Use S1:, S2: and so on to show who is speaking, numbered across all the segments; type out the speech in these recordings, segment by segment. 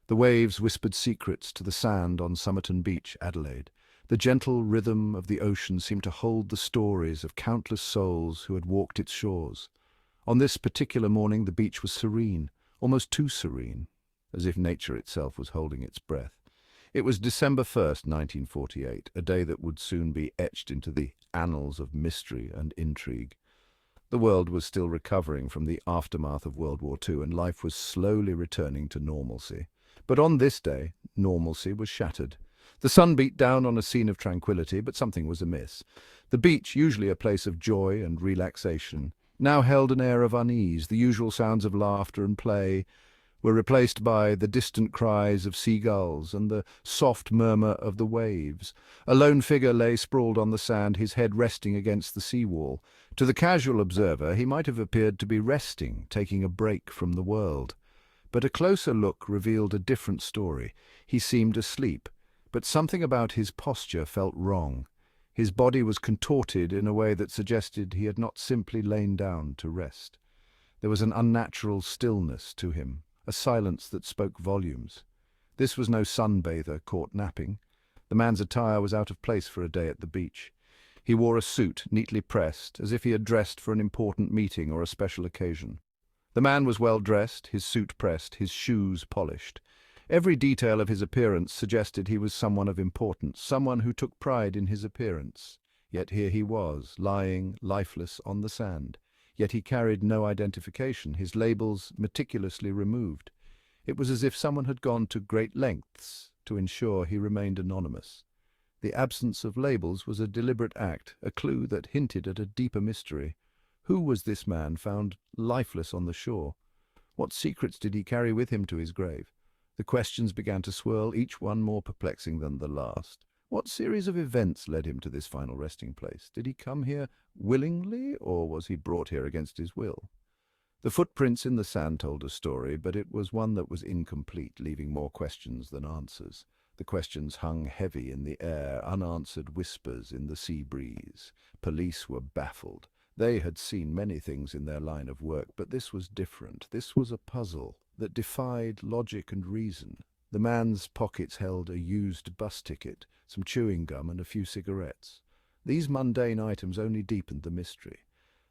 S1: The waves whispered secrets to the sand on Somerton Beach, Adelaide. The gentle rhythm of the ocean seemed to hold the stories of countless souls who had walked its shores. On this particular morning the beach was serene, almost too serene, as if nature itself was holding its breath. It was December 1st, 1948, a day that would soon be etched into the annals of mystery and intrigue. The world was still recovering from the aftermath of World War II, and life was slowly returning to normalcy. But on this day, normalcy was shattered. The sun beat down on a scene of tranquility, but something was amiss. The beach, usually a place of joy and relaxation, now held an air of unease. The usual sounds of laughter and play were replaced by the distant cries of seagulls and the soft murmur of the waves. A lone figure lay sprawled on the sand, his head resting against the seawall. To the casual observer, he might have appeared to be resting, taking a break from the world. But a closer look revealed a different story. He seemed asleep, but something about his posture felt wrong. His body was contorted in a way that suggested he had not simply lain down to rest. There was an unnatural stillness to him, a silence that spoke volumes. This was no sunbather caught napping. The man's attire was out of place for a day at the beach. He wore a suit, neatly pressed, as if he had dressed for an important meeting or a special occasion. The man was well dressed, his suit pressed, his shoes polished. Every detail of his appearance suggested he was someone of importance, someone who took pride in his appearance. Yet here he was, lying lifeless on the sand. Yet he carried no identification, his labels meticulously removed. It was as if someone had gone to great lengths to ensure he remained anonymous. The absence of labels was a deliberate act, a clue that hinted at a deeper mystery. Who was this man found lifeless on the shore? What secrets did he carry with him to his grave? The questions began to swirl, each one more perplexing than the last. What series of events led him to this final resting place? Did he come here willingly, or was he brought here against his will? The footprints in the sand told a story, but it was one that was incomplete, leaving more questions than answers. The questions hung heavy in the air, unanswered whispers in the sea breeze. Police were baffled. They had seen many things in their line of work, but this was different. This was a puzzle that defied logic and reason. The man's pockets held a used bus ticket, some chewing gum and a few cigarettes. These mundane items only deepened the mystery.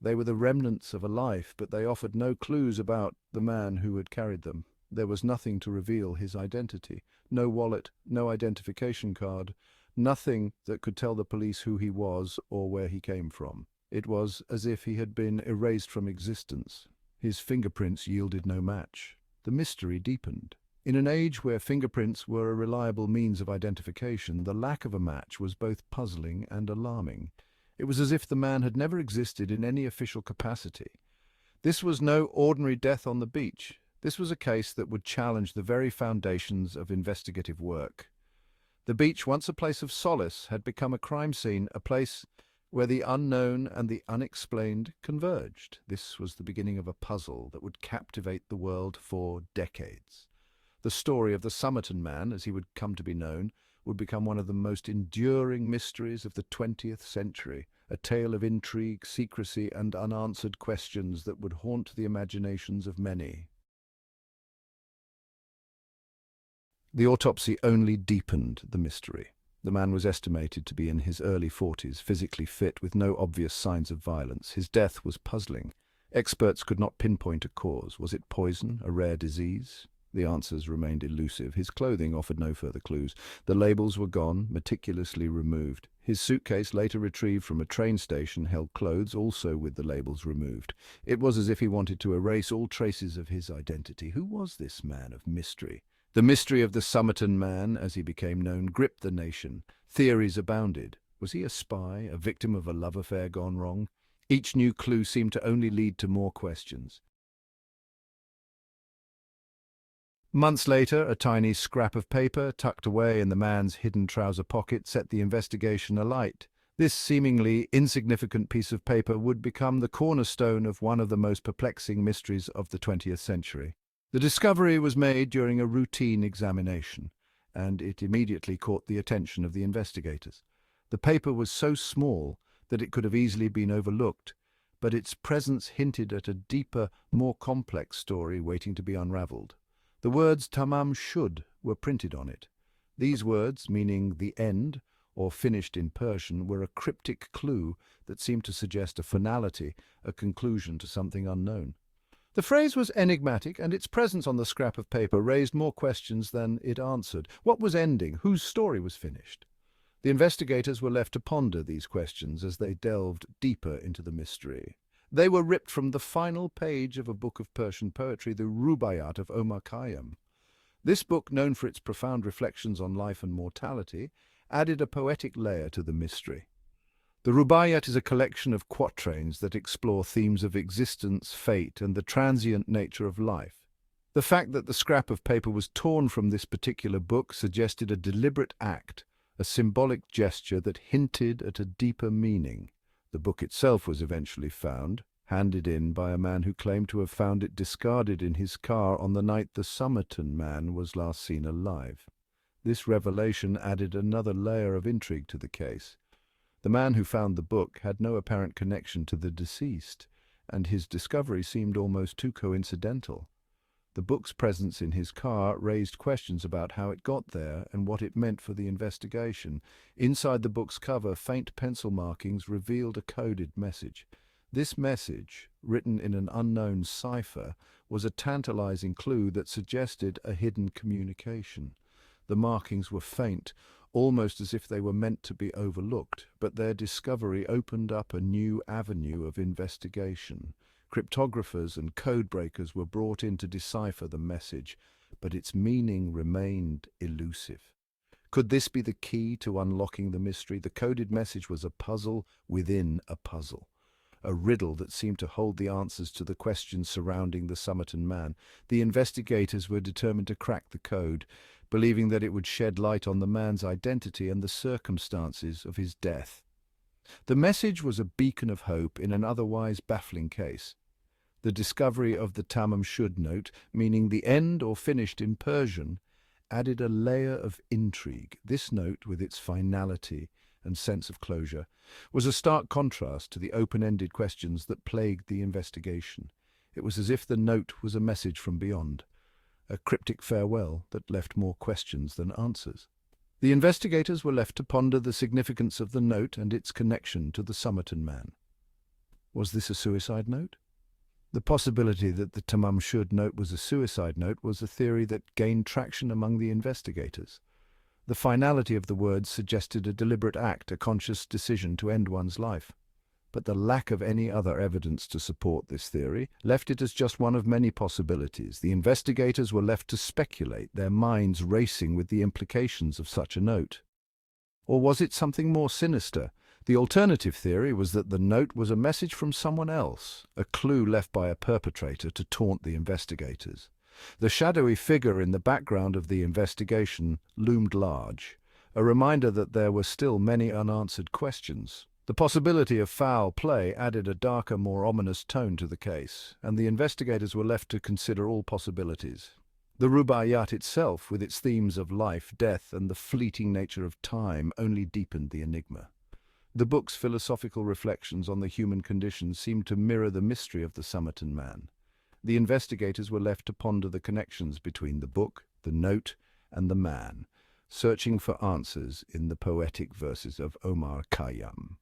S1: They were the remnants of a life, but they offered no clues about the man who had carried them. There was nothing to reveal his identity. No wallet, no identification card, nothing that could tell the police who he was or where he came from. It was as if he had been erased from existence. His fingerprints yielded no match. The mystery deepened. In an age where fingerprints were a reliable means of identification, the lack of a match was both puzzling and alarming. It was as if the man had never existed in any official capacity. This was no ordinary death on the beach. This was a case that would challenge the very foundations of investigative work. The beach, once a place of solace, had become a crime scene, a place where the unknown and the unexplained converged. This was the beginning of a puzzle that would captivate the world for decades. The story of the Somerton Man, as he would come to be known, would become one of the most enduring mysteries of the 20th century, a tale of intrigue, secrecy, and unanswered questions that would haunt the imaginations of many. The autopsy only deepened the mystery. The man was estimated to be in his early 40s, physically fit, with no obvious signs of violence. His death was puzzling. Experts could not pinpoint a cause. Was it poison, a rare disease? The answers remained elusive. His clothing offered no further clues. The labels were gone, meticulously removed. His suitcase, later retrieved from a train station, held clothes, also with the labels removed. It was as if he wanted to erase all traces of his identity. Who was this man of mystery? The mystery of the Somerton Man, as he became known, gripped the nation. Theories abounded. Was he a spy, a victim of a love affair gone wrong? Each new clue seemed to only lead to more questions. Months later, a tiny scrap of paper, tucked away in the man's hidden trouser pocket, set the investigation alight. This seemingly insignificant piece of paper would become the cornerstone of one of the most perplexing mysteries of the 20th century. The discovery was made during a routine examination, and it immediately caught the attention of the investigators. The paper was so small that it could have easily been overlooked, but its presence hinted at a deeper, more complex story waiting to be unraveled. The words Tamám Shud were printed on it. These words, meaning the end, or finished in Persian, were a cryptic clue that seemed to suggest a finality, a conclusion to something unknown. The phrase was enigmatic, and its presence on the scrap of paper raised more questions than it answered. What was ending? Whose story was finished? The investigators were left to ponder these questions as they delved deeper into the mystery. They were ripped from the final page of a book of Persian poetry, the Rubaiyat of Omar Khayyam. This book, known for its profound reflections on life and mortality, added a poetic layer to the mystery. The Rubaiyat is a collection of quatrains that explore themes of existence, fate, and the transient nature of life. The fact that the scrap of paper was torn from this particular book suggested a deliberate act, a symbolic gesture that hinted at a deeper meaning. The book itself was eventually found, handed in by a man who claimed to have found it discarded in his car on the night the Somerton Man was last seen alive. This revelation added another layer of intrigue to the case. The man who found the book had no apparent connection to the deceased, and his discovery seemed almost too coincidental. The book's presence in his car raised questions about how it got there and what it meant for the investigation. Inside the book's cover, faint pencil markings revealed a coded message. This message, written in an unknown cipher, was a tantalizing clue that suggested a hidden communication. The markings were faint, almost as if they were meant to be overlooked, but their discovery opened up a new avenue of investigation. Cryptographers and codebreakers were brought in to decipher the message, but its meaning remained elusive. Could this be the key to unlocking the mystery? The coded message was a puzzle within a puzzle, a riddle that seemed to hold the answers to the questions surrounding the Somerton Man. The investigators were determined to crack the code, believing that it would shed light on the man's identity and the circumstances of his death. The message was a beacon of hope in an otherwise baffling case. The discovery of the Tamám Shud note, meaning the end or finished in Persian, added a layer of intrigue. This note, with its finality and sense of closure, was a stark contrast to the open-ended questions that plagued the investigation. It was as if the note was a message from beyond, a cryptic farewell that left more questions than answers. The investigators were left to ponder the significance of the note and its connection to the Somerton Man. Was this a suicide note? The possibility that the Tamám Shud note was a suicide note was a theory that gained traction among the investigators. The finality of the words suggested a deliberate act, a conscious decision to end one's life. But the lack of any other evidence to support this theory left it as just one of many possibilities. The investigators were left to speculate, their minds racing with the implications of such a note. Or was it something more sinister? The alternative theory was that the note was a message from someone else, a clue left by a perpetrator to taunt the investigators. The shadowy figure in the background of the investigation loomed large, a reminder that there were still many unanswered questions. The possibility of foul play added a darker, more ominous tone to the case, and the investigators were left to consider all possibilities. The Rubaiyat itself, with its themes of life, death, and the fleeting nature of time, only deepened the enigma. The book's philosophical reflections on the human condition seemed to mirror the mystery of the Somerton Man. The investigators were left to ponder the connections between the book, the note, and the man, searching for answers in the poetic verses of Omar Khayyam.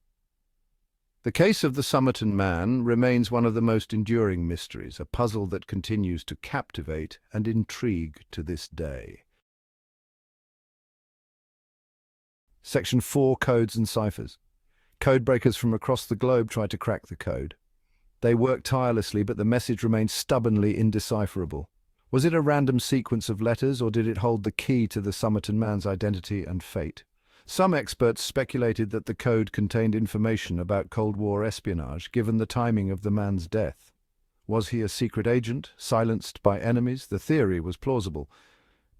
S1: The case of the Somerton Man remains one of the most enduring mysteries, a puzzle that continues to captivate and intrigue to this day. Section 4. Codes and Ciphers. Codebreakers from across the globe tried to crack the code. They worked tirelessly, but the message remained stubbornly indecipherable. Was it a random sequence of letters, or did it hold the key to the Somerton Man's identity and fate? Some experts speculated that the code contained information about Cold War espionage, given the timing of the man's death. Was he a secret agent, silenced by enemies? The theory was plausible,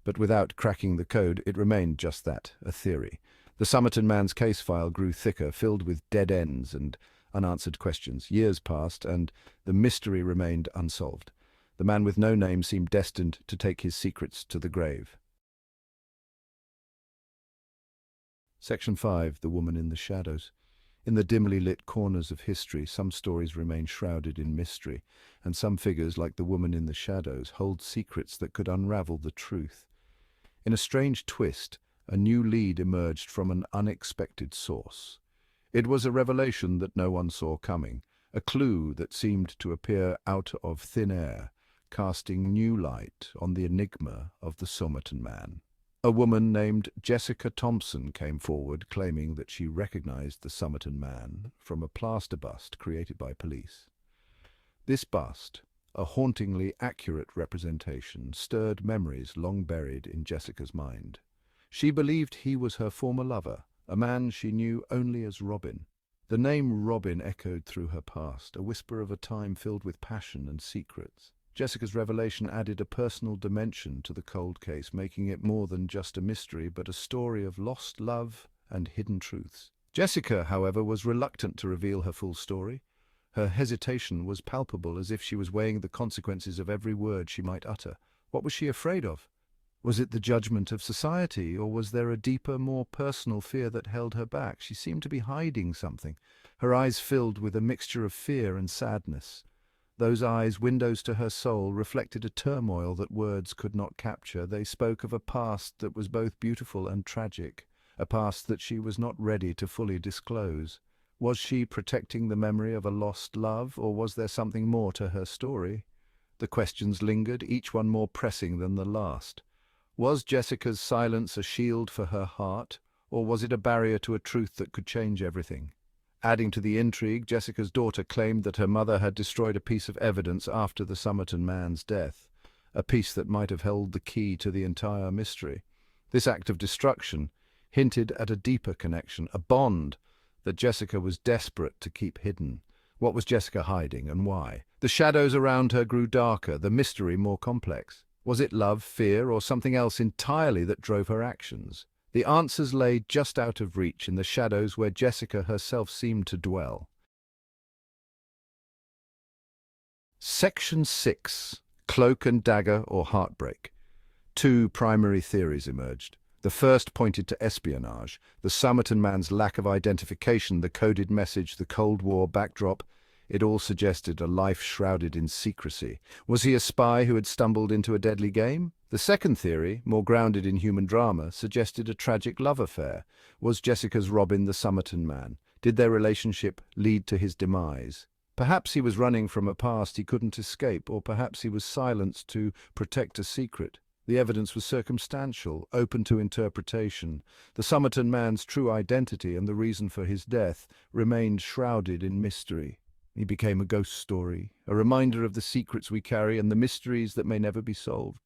S1: but without cracking the code, it remained just that, a theory. The Somerton Man's case file grew thicker, filled with dead ends and unanswered questions. Years passed, and the mystery remained unsolved. The man with no name seemed destined to take his secrets to the grave. Section 5. The Woman in the Shadows. In the dimly lit corners of history, some stories remain shrouded in mystery, and some figures, like the woman in the shadows, hold secrets that could unravel the truth. In a strange twist, a new lead emerged from an unexpected source. It was a revelation that no one saw coming, a clue that seemed to appear out of thin air, casting new light on the enigma of the Somerton Man. A woman named Jessica Thompson came forward, claiming that she recognized the Somerton Man from a plaster bust created by police. This bust, a hauntingly accurate representation, stirred memories long buried in Jessica's mind. She believed he was her former lover, a man she knew only as Robin. The name Robin echoed through her past, a whisper of a time filled with passion and secrets. Jessica's revelation added a personal dimension to the cold case, making it more than just a mystery, but a story of lost love and hidden truths. Jessica, however, was reluctant to reveal her full story. Her hesitation was palpable, as if she was weighing the consequences of every word she might utter. What was she afraid of? Was it the judgment of society, or was there a deeper, more personal fear that held her back? She seemed to be hiding something, her eyes filled with a mixture of fear and sadness. Those eyes, windows to her soul, reflected a turmoil that words could not capture. They spoke of a past that was both beautiful and tragic, a past that she was not ready to fully disclose. Was she protecting the memory of a lost love, or was there something more to her story? The questions lingered, each one more pressing than the last. Was Jessica's silence a shield for her heart, or was it a barrier to a truth that could change everything? Adding to the intrigue, Jessica's daughter claimed that her mother had destroyed a piece of evidence after the Somerton man's death, a piece that might have held the key to the entire mystery. This act of destruction hinted at a deeper connection, a bond that Jessica was desperate to keep hidden. What was Jessica hiding, and why? The shadows around her grew darker, the mystery more complex. Was it love, fear, or something else entirely that drove her actions? The answers lay just out of reach, in the shadows where Jessica herself seemed to dwell. Section 6. Cloak and Dagger or Heartbreak. Two primary theories emerged. The first pointed to espionage, the Somerton man's lack of identification, the coded message, the Cold War backdrop. It all suggested a life shrouded in secrecy. Was he a spy who had stumbled into a deadly game? The second theory, more grounded in human drama, suggested a tragic love affair. Was Jessica's Robin the Somerton man? Did their relationship lead to his demise? Perhaps he was running from a past he couldn't escape, or perhaps he was silenced to protect a secret. The evidence was circumstantial, open to interpretation. The Somerton man's true identity and the reason for his death remained shrouded in mystery. He became a ghost story, a reminder of the secrets we carry and the mysteries that may never be solved.